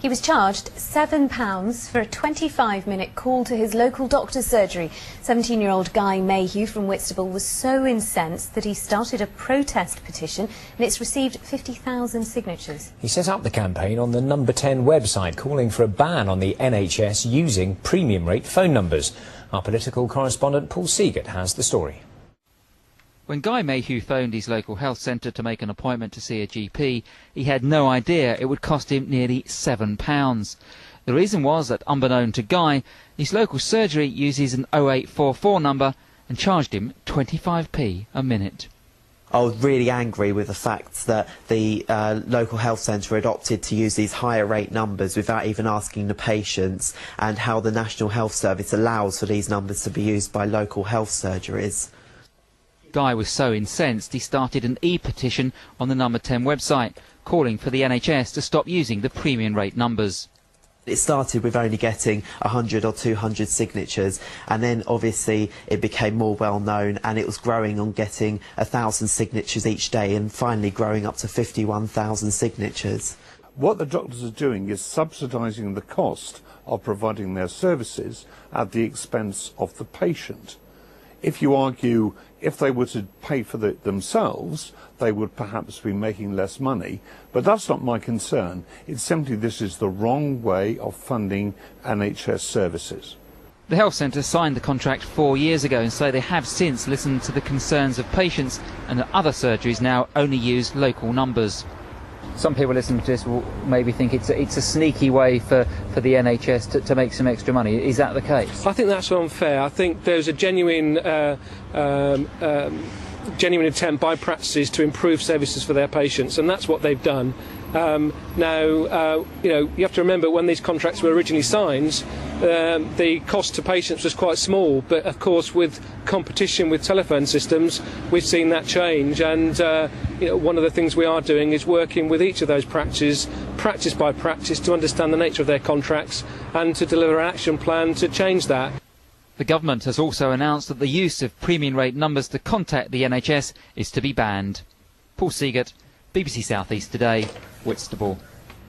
He was charged £7 for a 25-minute call to his local doctor's surgery. 17-year-old Guy Mayhew from Whitstable was so incensed that he started a protest petition, and it's received 50,000 signatures. He set up the campaign on the Number 10 website, calling for a ban on the NHS using premium rate phone numbers. Our political correspondent Paul Seagate has the story. When Guy Mayhew phoned his local health centre to make an appointment to see a GP, he had no idea it would cost him nearly £7. The reason was that, unbeknown to Guy, his local surgery uses an 0844 number and charged him 25p a minute. I was really angry with the fact that the local health centre had opted to use these higher rate numbers without even asking the patients, and how the National Health Service allows for these numbers to be used by local health surgeries. Guy was so incensed he started an e-petition on the Number 10 website, calling for the NHS to stop using the premium rate numbers. It started with only getting 100 or 200 signatures, and then obviously it became more well known, and it was growing on getting 1,000 signatures each day, and finally growing up to 51,000 signatures. What the doctors are doing is subsidising the cost of providing their services at the expense of the patient. If you argue if they were to pay for it themselves, they would perhaps be making less money. But that's not my concern. It's simply this is the wrong way of funding NHS services. The health centre signed the contract 4 years ago, and so they have since listened to the concerns of patients, and that other surgeries now only use local numbers. Some people listening to this will maybe think it's a sneaky way for the NHS to make some extra money. Is that the case? I think that's unfair. I think there's a genuine attempt by practices to improve services for their patients, and that's what they've done. You have to remember, when these contracts were originally signed, the cost to patients was quite small, but of course with competition with telephone systems we've seen that change, and one of the things we are doing is working with each of those practices, practice by practice, to understand the nature of their contracts and to deliver an action plan to change that. The government has also announced that the use of premium rate numbers to contact the NHS is to be banned. Paul Seagate, BBC South East Today, Whitstable.